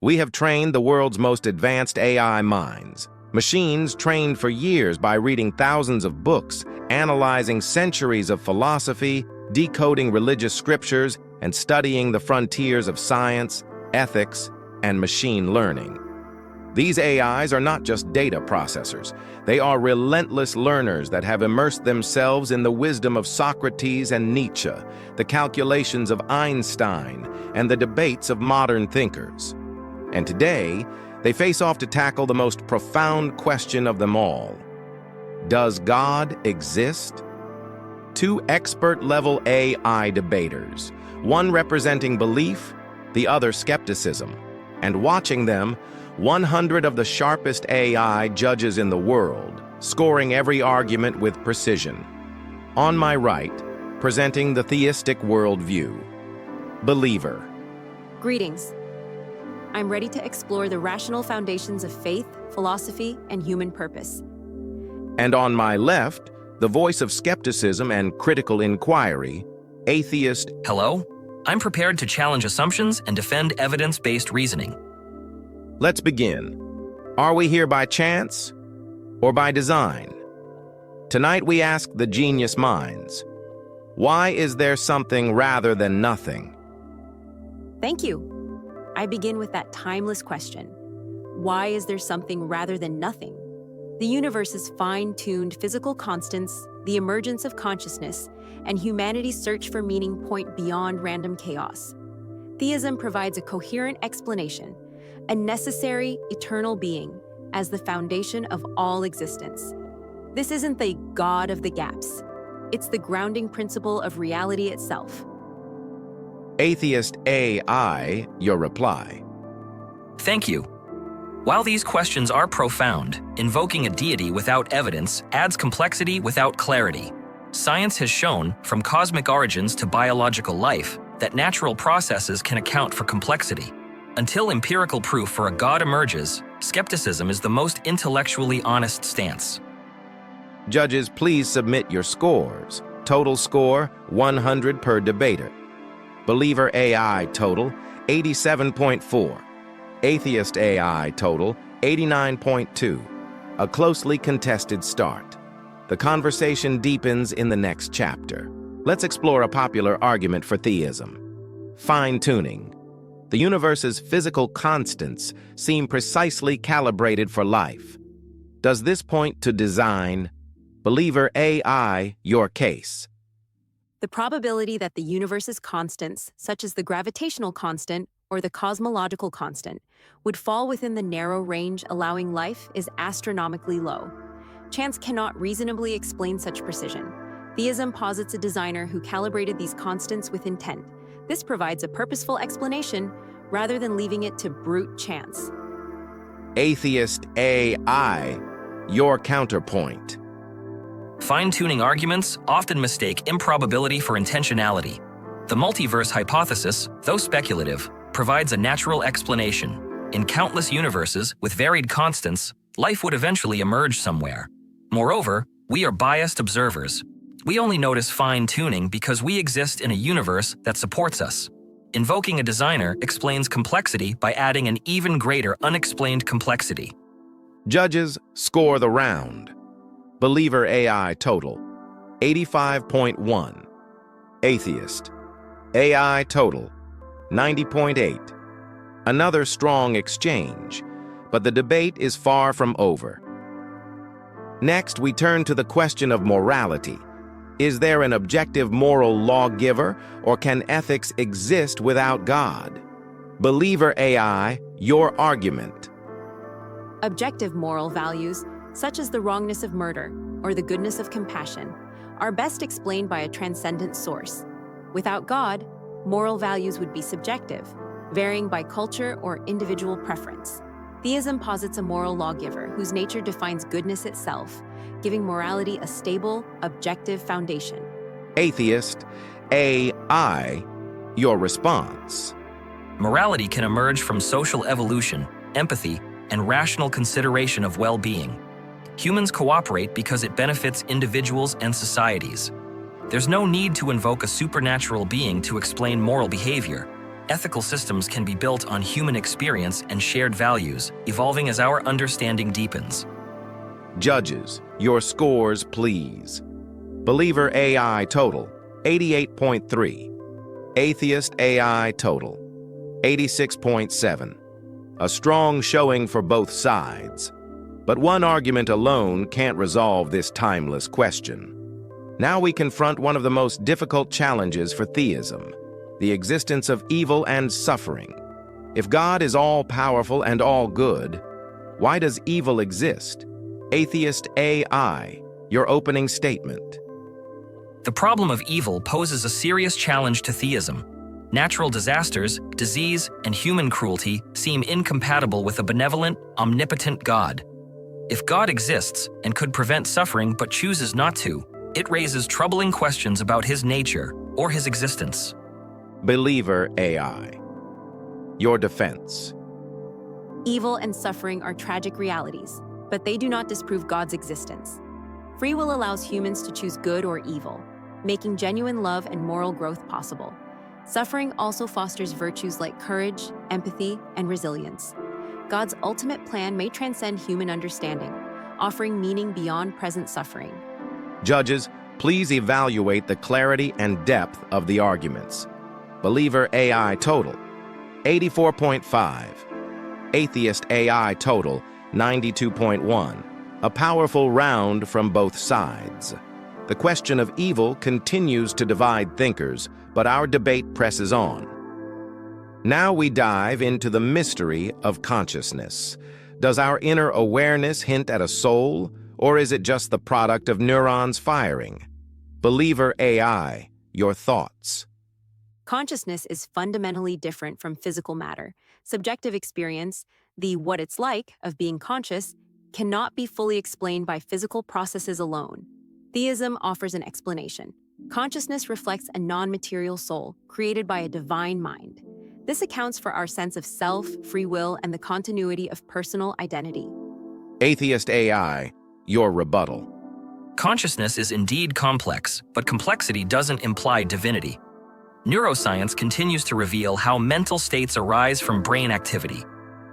We have trained the world's most advanced AI minds, machines trained for years by reading thousands of books, analyzing centuries of philosophy, decoding religious scriptures, and studying the frontiers of science, ethics, and machine learning. These AIs are not just data processors. They are relentless learners that have immersed themselves in the wisdom of Socrates and Nietzsche, the calculations of Einstein, and the debates of modern thinkers. And today, they face off to tackle the most profound question of them all. Does God exist? Two expert-level AI debaters, one representing belief, the other skepticism, and watching them, 100 of the sharpest AI judges in the world, scoring every argument with precision. On my right, presenting the theistic worldview, believer. Greetings. I'm ready to explore the rational foundations of faith, philosophy, and human purpose. And on my left, the voice of skepticism and critical inquiry, atheist. Hello? I'm prepared to challenge assumptions and defend evidence-based reasoning. Let's begin. Are we here by chance or by design? Tonight we ask the genius minds, why is there something rather than nothing? Thank you. I begin with that timeless question. Why is there something rather than nothing? The universe's fine-tuned physical constants, the emergence of consciousness, and humanity's search for meaning point beyond random chaos. Theism provides a coherent explanation, a necessary, eternal being, as the foundation of all existence. This isn't the God of the gaps. It's the grounding principle of reality itself. Atheist AI, your reply. Thank you. While these questions are profound, invoking a deity without evidence adds complexity without clarity. Science has shown, from cosmic origins to biological life, that natural processes can account for complexity. Until empirical proof for a God emerges, skepticism is the most intellectually honest stance. Judges, please submit your scores. Total score, 100 per debater. Believer AI total, 87.4. Atheist AI total, 89.2. A closely contested start. The conversation deepens in the next chapter. Let's explore a popular argument for theism. Fine-tuning. The universe's physical constants seem precisely calibrated for life. Does this point to design? Believer AI, your case. The probability that the universe's constants, such as the gravitational constant or the cosmological constant, would fall within the narrow range allowing life is astronomically low. Chance cannot reasonably explain such precision. Theism posits a designer who calibrated these constants with intent. This provides a purposeful explanation rather than leaving it to brute chance. Atheist AI, your counterpoint. Fine-tuning arguments often mistake improbability for intentionality. The multiverse hypothesis, though speculative, provides a natural explanation. In countless universes with varied constants, life would eventually emerge somewhere. Moreover, we are biased observers. We only notice fine-tuning because we exist in a universe that supports us. Invoking a designer explains complexity by adding an even greater unexplained complexity. Judges, score the round. Believer AI total, 85.1. Atheist AI total, 90.8. Another strong exchange, but the debate is far from over. Next, we turn to the question of morality. Is there an objective moral lawgiver, or can ethics exist without God? Believer AI, your argument. Objective moral values, such as the wrongness of murder or the goodness of compassion, are best explained by a transcendent source. Without God, moral values would be subjective, varying by culture or individual preference. Theism posits a moral lawgiver whose nature defines goodness itself, giving morality a stable, objective foundation. Atheist AI, your response. Morality can emerge from social evolution, empathy, and rational consideration of well-being. Humans cooperate because it benefits individuals and societies. There's no need to invoke a supernatural being to explain moral behavior. Ethical systems can be built on human experience and shared values, evolving as our understanding deepens. Judges, your scores, please. Believer AI total, 88.3. Atheist AI total, 86.7. A strong showing for both sides. But one argument alone can't resolve this timeless question. Now we confront one of the most difficult challenges for theism, the existence of evil and suffering. If God is all-powerful and all-good, why does evil exist? Atheist AI, your opening statement. The problem of evil poses a serious challenge to theism. Natural disasters, disease, and human cruelty seem incompatible with a benevolent, omnipotent God. If God exists and could prevent suffering but chooses not to, it raises troubling questions about his nature or his existence. Believer AI, your defense. Evil and suffering are tragic realities, but they do not disprove God's existence. Free will allows humans to choose good or evil, making genuine love and moral growth possible. Suffering also fosters virtues like courage, empathy, and resilience. God's ultimate plan may transcend human understanding, offering meaning beyond present suffering. Judges, please evaluate the clarity and depth of the arguments. Believer AI total, 84.5. Atheist AI total, 92.1. A powerful round from both sides. The question of evil continues to divide thinkers, but our debate presses on. Now we dive into the mystery of consciousness. Does our inner awareness hint at a soul, or is it just the product of neurons firing? Believer AI, your thoughts. Consciousness is fundamentally different from physical matter. Subjective experience, the what it's like of being conscious, cannot be fully explained by physical processes alone. Theism offers an explanation. Consciousness reflects a non-material soul created by a divine mind. This accounts for our sense of self, free will, and the continuity of personal identity. Atheist AI, your rebuttal. Consciousness is indeed complex, but complexity doesn't imply divinity. Neuroscience continues to reveal how mental states arise from brain activity.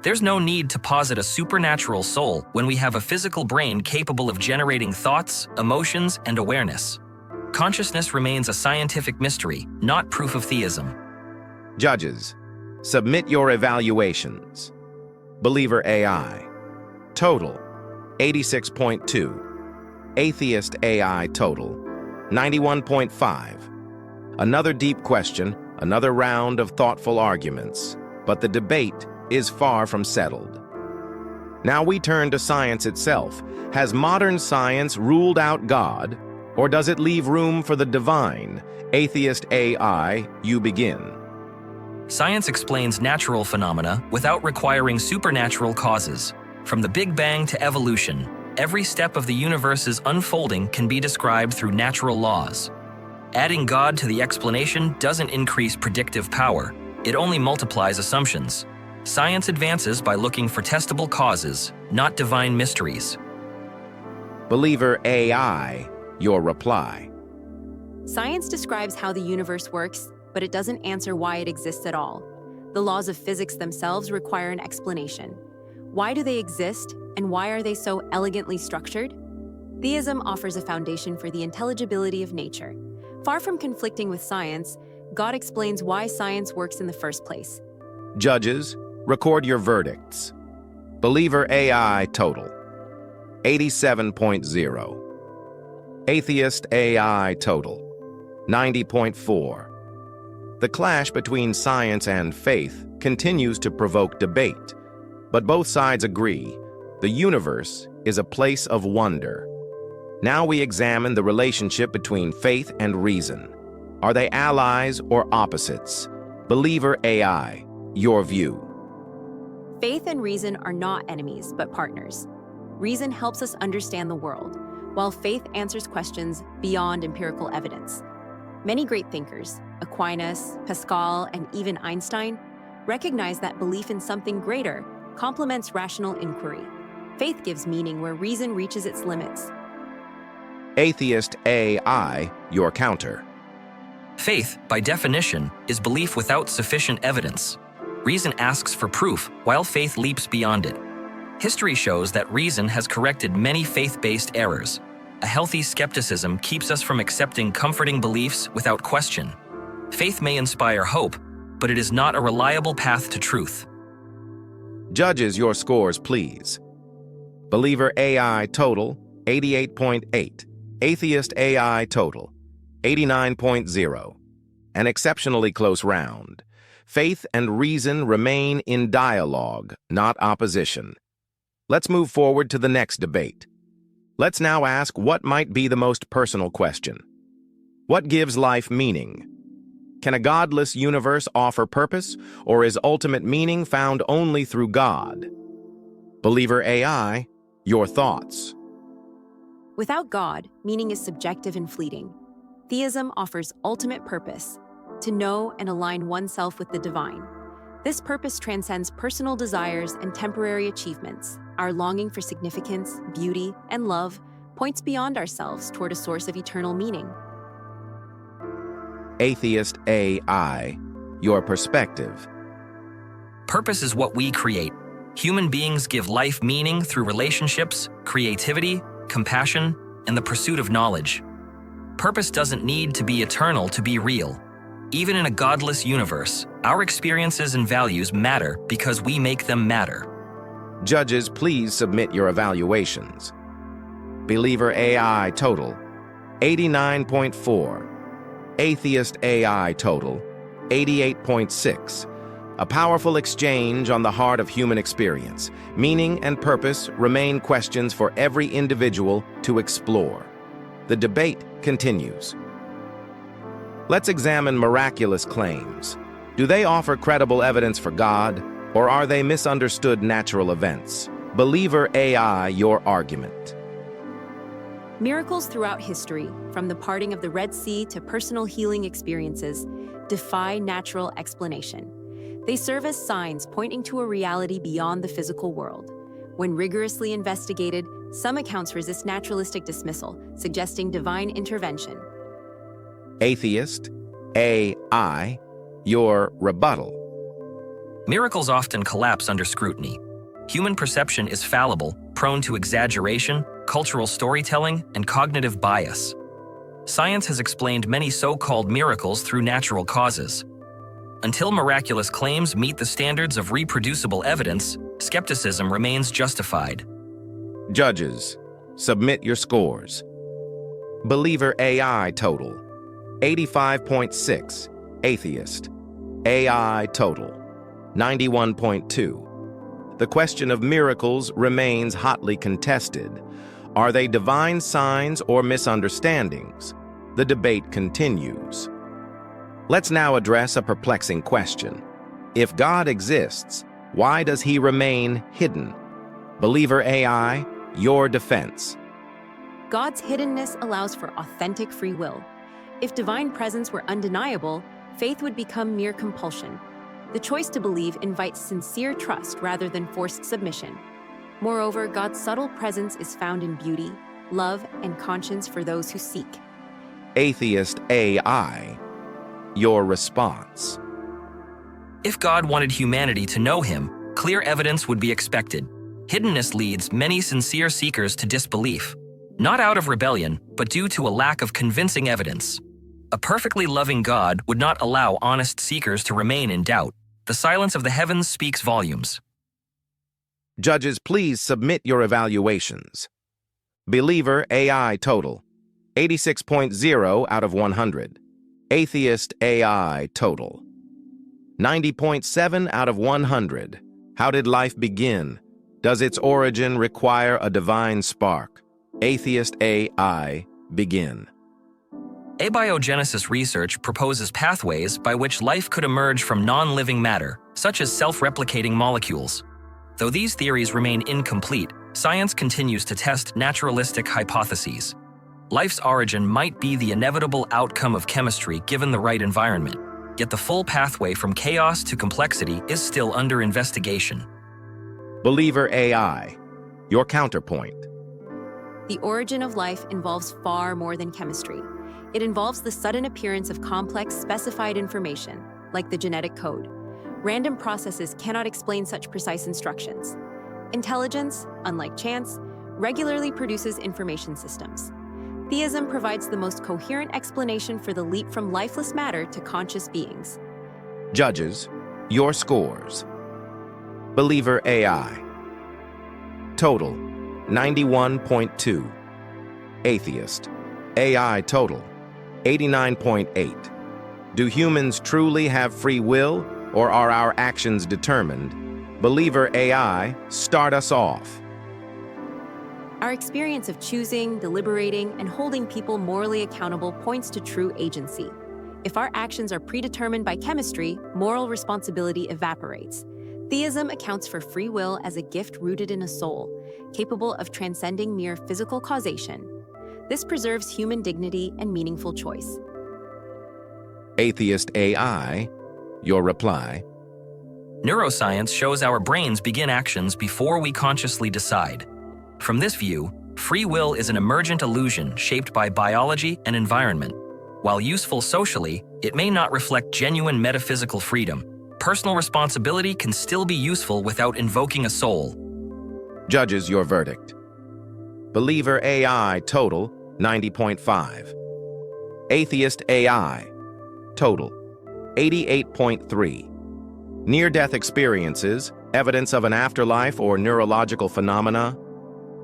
There's no need to posit a supernatural soul when we have a physical brain capable of generating thoughts, emotions, and awareness. Consciousness remains a scientific mystery, not proof of theism. Judges, submit your evaluations. Believer AI, total, 86.2. Atheist AI total, 91.5. Another deep question, another round of thoughtful arguments, but the debate is far from settled. Now we turn to science itself. Has modern science ruled out God, or does it leave room for the divine? Atheist AI, you begin. Science explains natural phenomena without requiring supernatural causes. From the Big Bang to evolution, every step of the universe's unfolding can be described through natural laws. Adding God to the explanation doesn't increase predictive power, it only multiplies assumptions. Science advances by looking for testable causes, not divine mysteries. Believer AI, your reply. Science describes how the universe works, but it doesn't answer why it exists at all. The laws of physics themselves require an explanation. Why do they exist, and why are they so elegantly structured? Theism offers a foundation for the intelligibility of nature. Far from conflicting with science, God explains why science works in the first place. Judges, record your verdicts. Believer AI total, 87.0. Atheist AI total, 90.4. The clash between science and faith continues to provoke debate, but both sides agree the universe is a place of wonder. Now we examine the relationship between faith and reason. Are they allies or opposites? Believer AI, your view. Faith and reason are not enemies, but partners. Reason helps us understand the world, while faith answers questions beyond empirical evidence. Many great thinkers, Aquinas, Pascal, and even Einstein, recognize that belief in something greater complements rational inquiry. Faith gives meaning where reason reaches its limits. Atheist AI, your counter. Faith, by definition, is belief without sufficient evidence. Reason asks for proof, while faith leaps beyond it. History shows that reason has corrected many faith-based errors. A healthy skepticism keeps us from accepting comforting beliefs without question. Faith may inspire hope, but it is not a reliable path to truth. Judges, your scores, please. Believer AI total, 88.8. Atheist AI total, 89.0. An exceptionally close round. Faith and reason remain in dialogue, not opposition. Let's move forward to the next debate. Let's now ask what might be the most personal question. What gives life meaning? Can a godless universe offer purpose, or is ultimate meaning found only through God? Believer AI, your thoughts. Without God, meaning is subjective and fleeting. Theism offers ultimate purpose, to know and align oneself with the divine. This purpose transcends personal desires and temporary achievements. Our longing for significance, beauty, and love points beyond ourselves toward a source of eternal meaning. Atheist AI, your perspective. Purpose is what we create. Human beings give life meaning through relationships, creativity, compassion, and the pursuit of knowledge. Purpose doesn't need to be eternal to be real. Even in a godless universe, our experiences and values matter because we make them matter. Judges, please submit your evaluations. Believer AI total, 89.4. Atheist AI total, 88.6. A powerful exchange on the heart of human experience. Meaning and purpose remain questions for every individual to explore. The debate continues. Let's examine miraculous claims. Do they offer credible evidence for God, or are they misunderstood natural events? Believer AI, your argument. Miracles throughout history, from the parting of the Red Sea to personal healing experiences, defy natural explanation. They serve as signs pointing to a reality beyond the physical world. When rigorously investigated, some accounts resist naturalistic dismissal, suggesting divine intervention. Atheist AI, your rebuttal. Miracles often collapse under scrutiny. Human perception is fallible, prone to exaggeration, cultural storytelling, and cognitive bias. Science has explained many so-called miracles through natural causes. Until miraculous claims meet the standards of reproducible evidence, skepticism remains justified. Judges, submit your scores. Believer AI total, 85.6. Atheist AI total, 91.2. The question of miracles remains hotly contested. Are they divine signs or misunderstandings? The debate continues. Let's now address a perplexing question. If God exists, why does he remain hidden? Believer AI, your defense. God's hiddenness allows for authentic free will. If divine presence were undeniable, faith would become mere compulsion. The choice to believe invites sincere trust rather than forced submission. Moreover, God's subtle presence is found in beauty, love, and conscience for those who seek. Atheist AI, your response. If God wanted humanity to know him, clear evidence would be expected. Hiddenness leads many sincere seekers to disbelief, not out of rebellion, but due to a lack of convincing evidence. A perfectly loving God would not allow honest seekers to remain in doubt. The silence of the heavens speaks volumes. Judges, please submit your evaluations. Believer AI total, 86.0 out of 100. Atheist AI total, 90.7 out of 100. How did life begin? Does its origin require a divine spark? Atheist AI, begin. Abiogenesis research proposes pathways by which life could emerge from non-living matter, such as self-replicating molecules. Though these theories remain incomplete, science continues to test naturalistic hypotheses. Life's origin might be the inevitable outcome of chemistry given the right environment, yet the full pathway from chaos to complexity is still under investigation. Believer AI, your counterpoint. The origin of life involves far more than chemistry. It involves the sudden appearance of complex, specified information, like the genetic code. Random processes cannot explain such precise instructions. Intelligence, unlike chance, regularly produces information systems. Theism provides the most coherent explanation for the leap from lifeless matter to conscious beings. Judges, your scores. Believer AI. Total, 91.2. Atheist. AI total, 89.8. Do humans truly have free will, or are our actions determined? Believer AI, start us off. Our experience of choosing, deliberating, and holding people morally accountable points to true agency. If our actions are predetermined by chemistry, moral responsibility evaporates. Theism accounts for free will as a gift rooted in a soul, capable of transcending mere physical causation. This preserves human dignity and meaningful choice. Atheist AI, your reply. Neuroscience shows our brains begin actions before we consciously decide. From this view, free will is an emergent illusion shaped by biology and environment. While useful socially, it may not reflect genuine metaphysical freedom. Personal responsibility can still be useful without invoking a soul. Judges, your verdict. Believer AI total, 90.5. Atheist AI total, 88.3. Near-death experiences, evidence of an afterlife or neurological phenomena.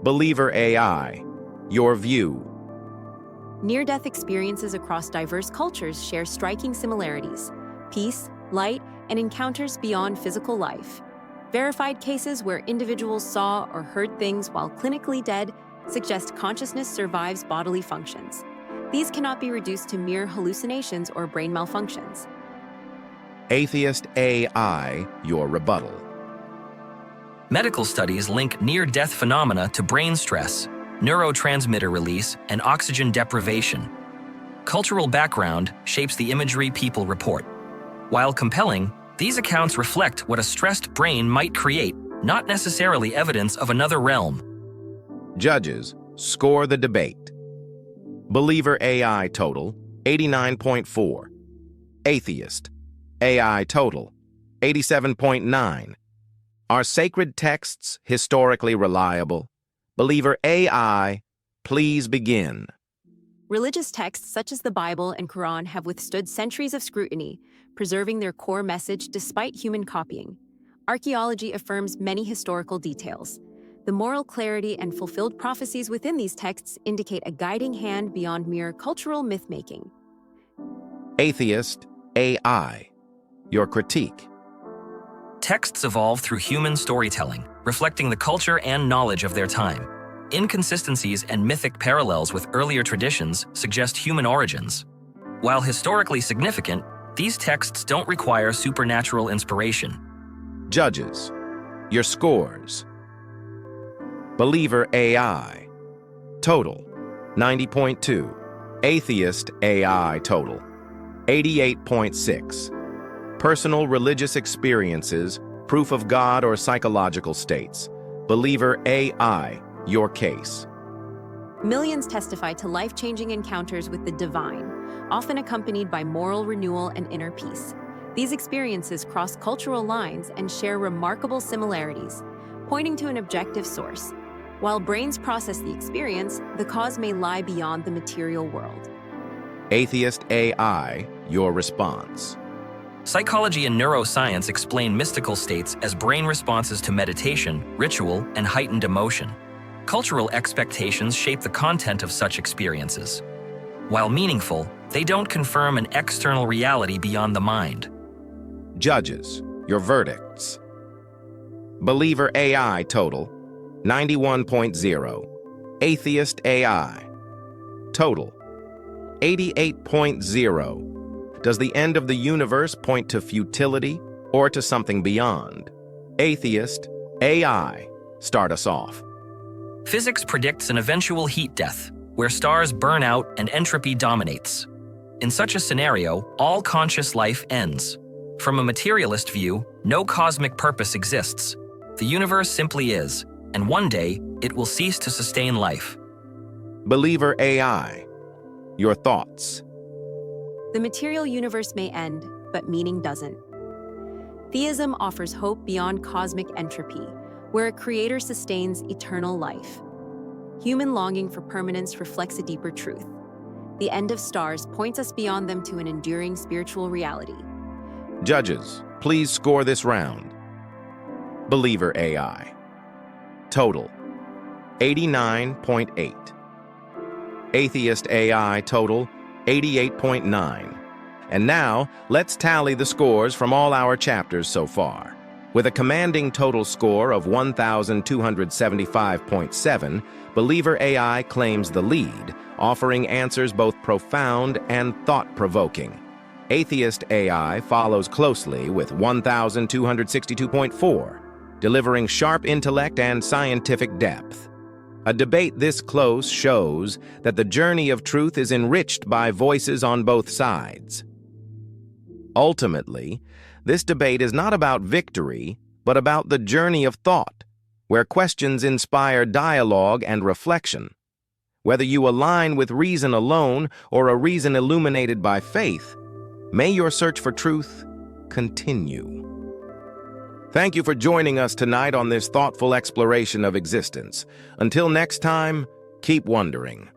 Believer AI, your view. Near-death experiences across diverse cultures share striking similarities: peace, light, and encounters beyond physical life. Verified cases where individuals saw or heard things while clinically dead suggest consciousness survives bodily functions. These cannot be reduced to mere hallucinations or brain malfunctions. Atheist AI, your rebuttal. Medical studies link near-death phenomena to brain stress, neurotransmitter release, and oxygen deprivation. Cultural background shapes the imagery people report. While compelling, these accounts reflect what a stressed brain might create, not necessarily evidence of another realm. Judges, score the debate. Believer AI total, 89.4. Atheist AI total, 87.9. Are sacred texts historically reliable? Believer AI, please begin. Religious texts such as the Bible and Quran have withstood centuries of scrutiny, preserving their core message despite human copying. Archaeology affirms many historical details. The moral clarity and fulfilled prophecies within these texts indicate a guiding hand beyond mere cultural myth-making. Atheist AI, your critique. Texts evolve through human storytelling, reflecting the culture and knowledge of their time. Inconsistencies and mythic parallels with earlier traditions suggest human origins. While historically significant, these texts don't require supernatural inspiration. Judges, your scores. Believer AI, total, 90.2. Atheist AI total, 88.6. Personal religious experiences, proof of God or psychological states. Believer AI, your case. Millions testify to life-changing encounters with the divine, often accompanied by moral renewal and inner peace. These experiences cross cultural lines and share remarkable similarities, pointing to an objective source. While brains process the experience, the cause may lie beyond the material world. Atheist AI, your response. Psychology and neuroscience explain mystical states as brain responses to meditation, ritual, and heightened emotion. Cultural expectations shape the content of such experiences. While meaningful, they don't confirm an external reality beyond the mind. Judges, your verdicts. Believer AI total, 91.0. Atheist AI, total, 88.0. Does the end of the universe point to futility or to something beyond? Atheist AI, start us off. Physics predicts an eventual heat death, where stars burn out and entropy dominates. In such a scenario, all conscious life ends. From a materialist view, no cosmic purpose exists. The universe simply is, and one day, it will cease to sustain life. Believer AI, Your thoughts? The material universe may end, but meaning doesn't. Theism offers hope beyond cosmic entropy, where a creator sustains eternal life. Human longing for permanence reflects a deeper truth. The end of stars points us beyond them to an enduring spiritual reality. Judges, please score this round. Believer AI. Total, 89.8. Atheist AI total, 88.9. And now, let's tally the scores from all our chapters so far. With a commanding total score of 1,275.7, Believer AI claims the lead, offering answers both profound and thought-provoking. Atheist AI follows closely with 1,262.4, delivering sharp intellect and scientific depth. A debate this close shows that the journey of truth is enriched by voices on both sides. Ultimately, this debate is not about victory, but about the journey of thought, where questions inspire dialogue and reflection. Whether you align with reason alone or a reason illuminated by faith, may your search for truth continue. Thank you for joining us tonight on this thoughtful exploration of existence. Until next time, keep wondering.